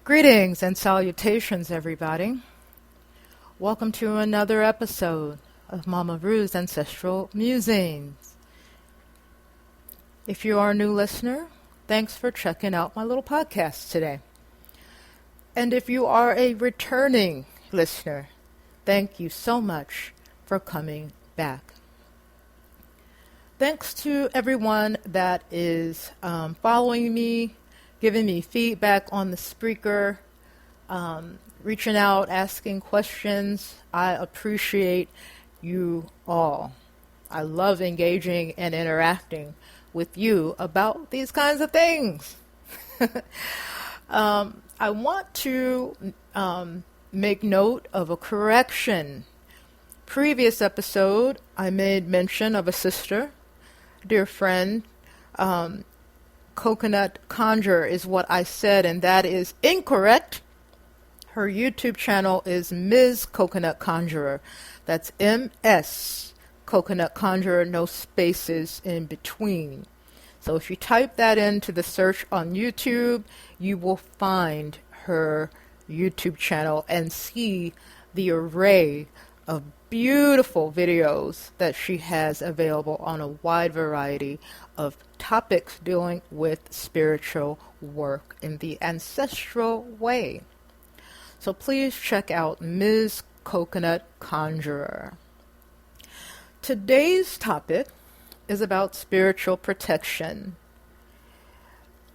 Greetings and salutations, everybody. Welcome to another episode of Mama Rue's Ancestral Musings. If you are a new listener, thanks for checking out my little podcast today. And if you are a returning listener, thank you so much for coming back. Thanks to everyone that is following me, giving me feedback on the Spreaker, reaching out, asking questions. I appreciate you all. I love engaging and interacting with you about these kinds of things. I want to make note of a correction. Previous episode, I made mention of a sister, dear friend, Coconut Conjurer is what I said, and that is incorrect. Her YouTube channel is Ms. Coconut Conjurer. That's MS Coconut Conjurer, no spaces in between. So if you type that into the search on YouTube, you will find her YouTube channel and see the array of beautiful videos that she has available on a wide variety of topics dealing with spiritual work in the ancestral way. So please check out Ms. Coconut Conjurer. Today's topic is about spiritual protection.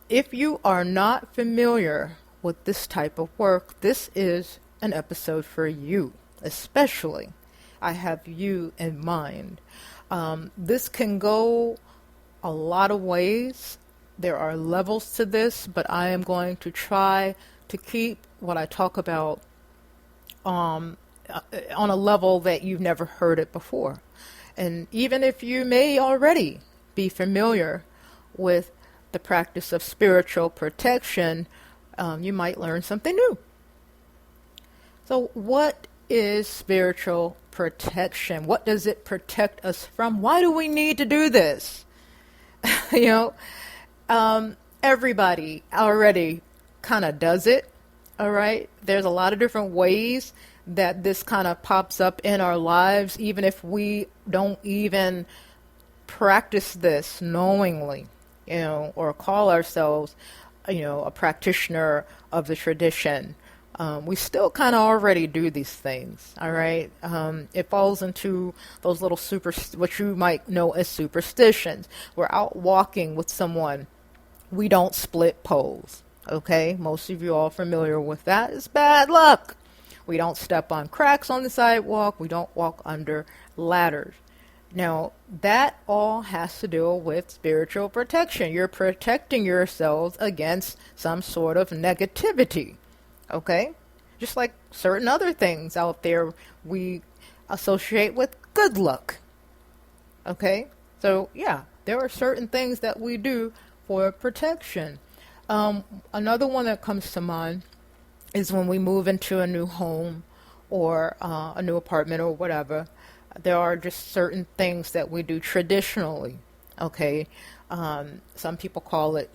If you are not familiar with this type of work, this is an episode for you, especially. I have you in mind. This can go a lot of ways. There are levels to this, but I am going to try to keep what I talk about on a level that you've never heard it before. And even if you may already be familiar with the practice of spiritual protection, you might learn something new. So what is spiritual protection? What does it protect us from? Why do we need to do this? Everybody already kind of does it, all right? There's a lot of different ways that this kind of pops up in our lives, even if we don't even practice this knowingly, or call ourselves, a practitioner of the tradition. We still kind of already do these things, all right? It falls into those little what you might know as superstitions. We're out walking with someone. We don't split poles, okay? Most of you all familiar with that. It's bad luck. We don't step on cracks on the sidewalk. We don't walk under ladders. Now, that all has to do with spiritual protection. You're protecting yourselves against some sort of negativity. Okay? Just like certain other things out there we associate with good luck. Okay? So, yeah, there are certain things that we do for protection. Another one that comes to mind is when we move into a new home or a new apartment or whatever. There are just certain things that we do traditionally. Okay? Some people call it,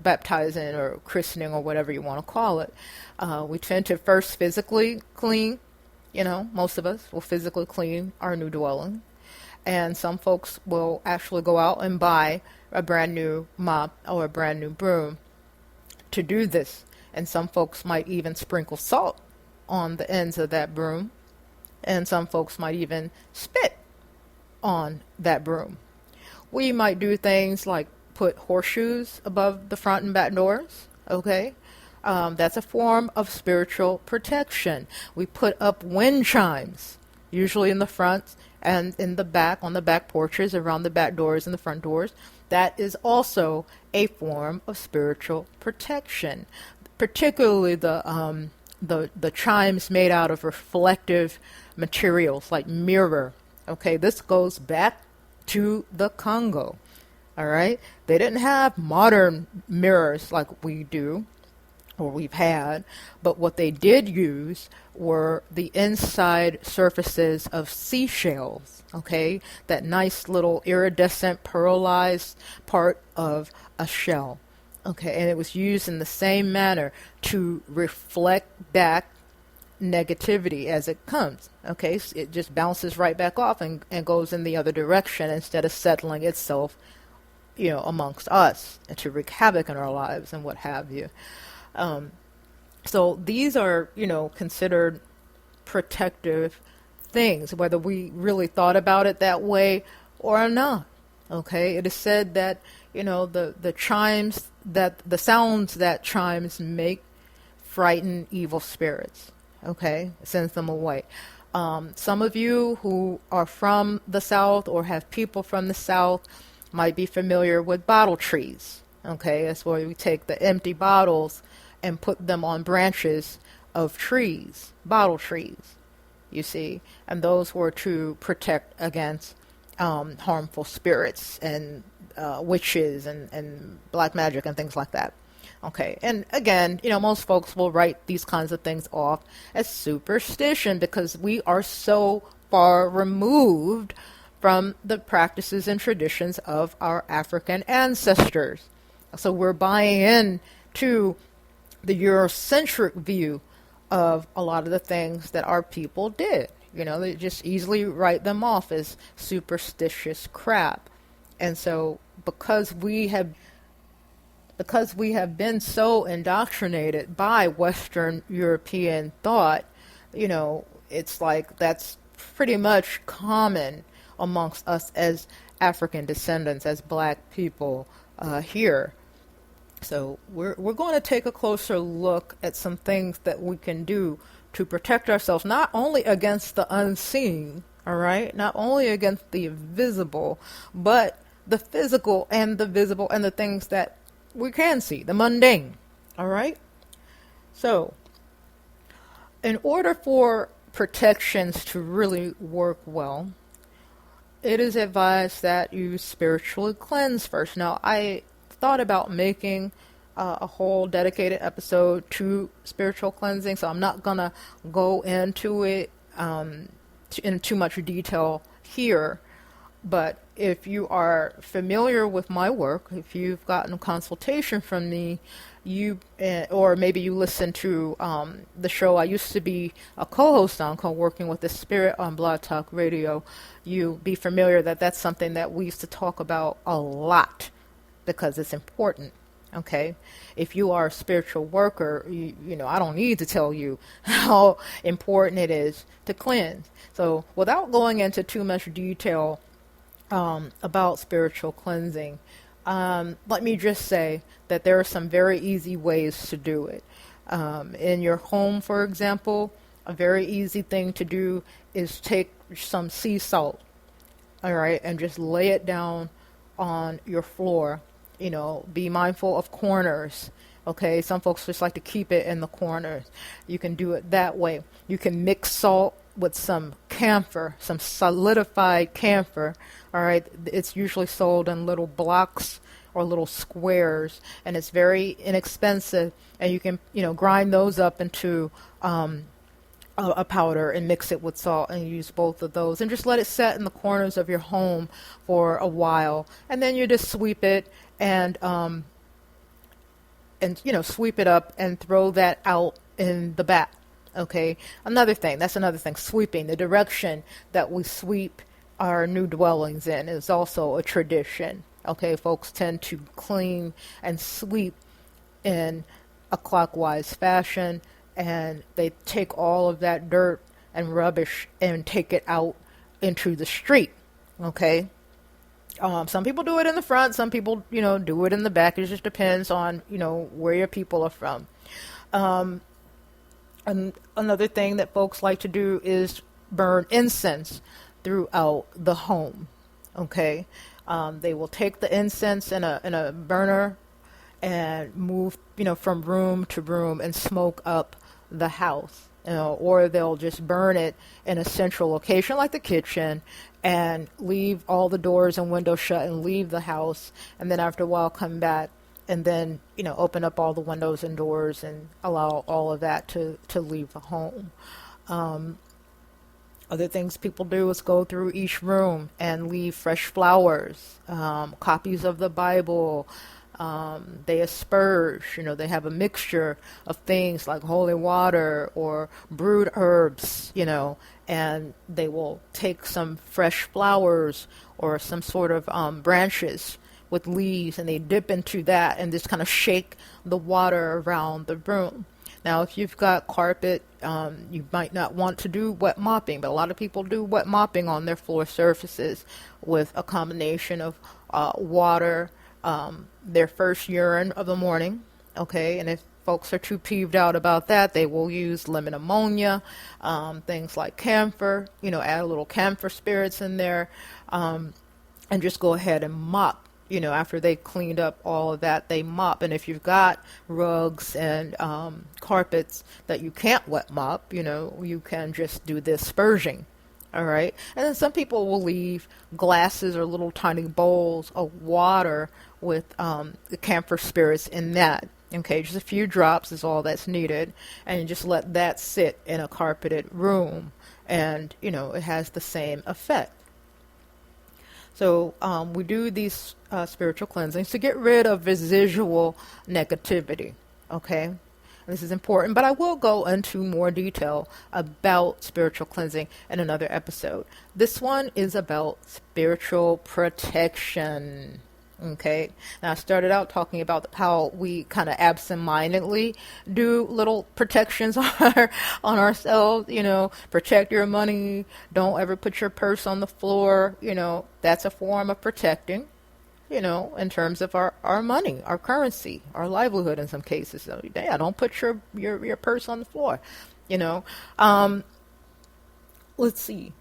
baptizing or christening or whatever you want to call it. We tend to first physically clean, most of us will physically clean our new dwelling. And some folks will actually go out and buy a brand new mop or a brand new broom to do this. And some folks might even sprinkle salt on the ends of that broom. And some folks might even spit on that broom. We might do things like put horseshoes above the front and back doors, okay? That's a form of spiritual protection. We put up wind chimes, usually in the front and in the back, on the back porches, around the back doors and the front doors. That is also a form of spiritual protection, particularly the chimes made out of reflective materials like mirror. Okay, this goes back to the Congo. All right, they didn't have modern mirrors like we do or we've had, but what they did use were the inside surfaces of seashells. Okay, that nice little iridescent pearlized part of a shell. Okay, and it was used in the same manner to reflect back negativity as it comes. Okay, so it just bounces right back off and goes in the other direction instead of settling itself, amongst us and to wreak havoc in our lives and what have you. Um, so these are, considered protective things, whether we really thought about it that way or not. Okay, it is said that, the chimes that the sounds that chimes make frighten evil spirits. Okay, it sends them away. Some of you who are from the South or have people from the South might be familiar with bottle trees. Okay, that's where we take the empty bottles and put them on branches of trees, bottle trees, you see, and those were to protect against harmful spirits and witches and black magic and things like that. Okay, and again, most folks will write these kinds of things off as superstition because we are so far removed from the practices and traditions of our African ancestors. So we're buying in to the Eurocentric view of a lot of the things that our people did. They just easily write them off as superstitious crap. And so because we have been so indoctrinated by Western European thought, it's like that's pretty much common amongst us as African descendants, as black people here. So we're going to take a closer look at some things that we can do to protect ourselves, not only against the unseen, all right, not only against the visible, but the physical and the visible and the things that we can see, the mundane, all right? So, in order for protections to really work well, it is advised that you spiritually cleanse first. Now, I thought about making a whole dedicated episode to spiritual cleansing, so I'm not going to go into it in too much detail here. But if you are familiar with my work, if you've gotten a consultation from me, or maybe you listen to the show I used to be a co-host on called Working with the Spirit on Blog Talk Radio, you be familiar that that's something that we used to talk about a lot because it's important. Okay, if you are a spiritual worker, I don't need to tell you how important it is to cleanse. So without going into too much detail about spiritual cleansing, let me just say that there are some very easy ways to do it. In your home, for example, a very easy thing to do is take some sea salt, all right, and just lay it down on your floor. Be mindful of corners. Okay, some folks just like to keep it in the corners. You can do it that way. You can mix salt with some camphor, some solidified camphor. All right, it's usually sold in little blocks or little squares, and it's very inexpensive. And you can, grind those up into a powder and mix it with salt and use both of those and just let it set in the corners of your home for a while, and then you just sweep it and sweep it up and throw that out in the back. Okay, that's another thing, sweeping. The direction that we sweep our new dwellings in is also a tradition. Okay, folks tend to clean and sweep in a clockwise fashion, and they take all of that dirt and rubbish and take it out into the street. Okay, some people do it in the front, some people do it in the back. It just depends on where your people are from. And another thing that folks like to do is burn incense throughout the home. Okay, they will take the incense in a burner and move from room to room and smoke up the house, or they'll just burn it in a central location like the kitchen and leave all the doors and windows shut and leave the house, and then after a while come back and then open up all the windows and doors and allow all of that to leave the home. Other things people do is go through each room and leave fresh flowers, copies of the Bible, They asperge, they have a mixture of things like holy water or brewed herbs, and they will take some fresh flowers or some sort of branches with leaves, and they dip into that and just kind of shake the water around the room. Now, if you've got carpet, you might not want to do wet mopping, but a lot of people do wet mopping on their floor surfaces with a combination of water, their first urine of the morning, okay? And if folks are too peeved out about that, they will use lemon ammonia, things like camphor, add a little camphor spirits in there, and just go ahead and mop. After they cleaned up all of that, they mop. And if you've got rugs and carpets that you can't wet mop, you can just do this spurging. All right. And then some people will leave glasses or little tiny bowls of water with the camphor spirits in that. Okay, just a few drops is all that's needed. And you just let that sit in a carpeted room. And, it has the same effect. So we do these spiritual cleansings to get rid of residual negativity, okay? And this is important, but I will go into more detail about spiritual cleansing in another episode. This one is about spiritual protection, okay? Now, I started out talking about how we kind of absentmindedly do little protections on ourselves, protect your money, don't ever put your purse on the floor, that's a form of protecting, in terms of our money, our currency, our livelihood in some cases. So, yeah, don't put your purse on the floor, Let's see.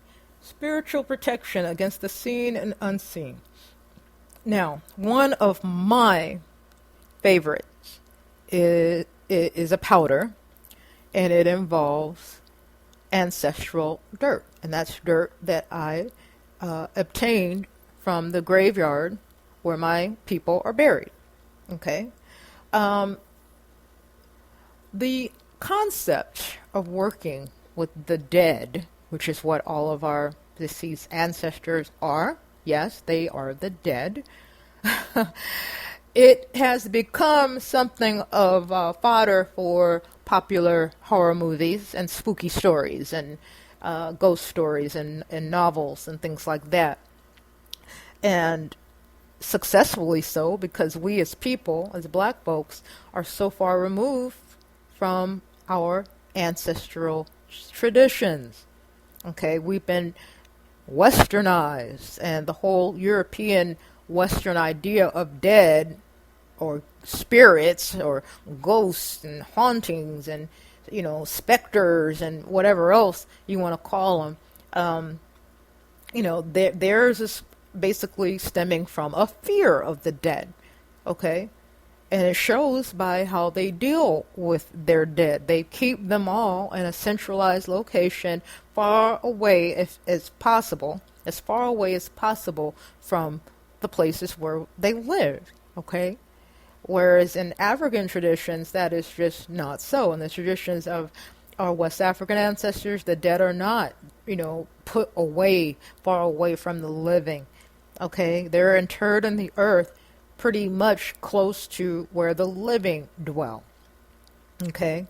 Spiritual protection against the seen and unseen. Now, one of my favorites is a powder, and it involves ancestral dirt. And that's dirt that I obtained from the graveyard where my people are buried. Okay? The concept of working with the dead, which is what all of our deceased ancestors are, yes, they are the dead. It has become something of fodder for popular horror movies and spooky stories and ghost stories and novels and things like that. And successfully so, because we as people, as black folks, are so far removed from our ancestral traditions. Okay, we've been westernized, and the whole European Western idea of dead or spirits or ghosts and hauntings and specters and whatever else you want to call them, theirs is basically stemming from a fear of the dead, okay? And it shows by how they deal with their dead. They keep them all in a centralized location far away as possible, as far away as possible from the places where they live, okay? Whereas in African traditions, that is just not so. In the traditions of our West African ancestors, the dead are not, put away, far away from the living, okay? They're interred in the earth pretty much close to where the living dwell, okay?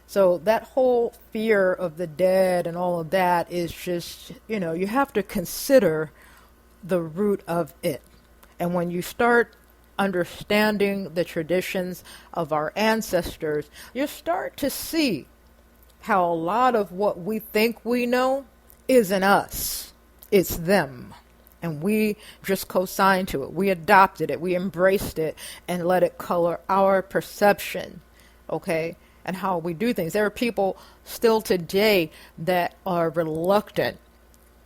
So that whole fear of the dead and all of that is just, you have to consider the root of it. And when you start understanding the traditions of our ancestors, you start to see how a lot of what we think we know isn't us, it's them. And we just co-signed to it. We adopted it. We embraced it and let it color our perception, okay, and how we do things. There are people still today that are reluctant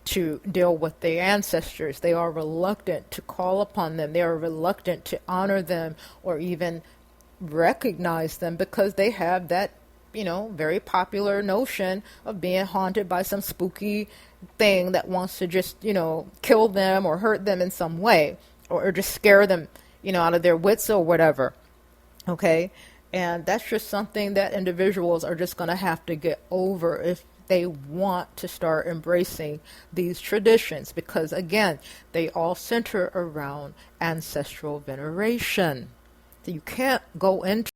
to deal with their ancestors. They are reluctant to call upon them. They are reluctant to honor them or even recognize them because they have that, very popular notion of being haunted by some spooky thing that wants to just, kill them or hurt them in some way or just scare them, out of their wits or whatever. Okay? And that's just something that individuals are just going to have to get over if they want to start embracing these traditions because, again, they all center around ancestral veneration. So you can't go into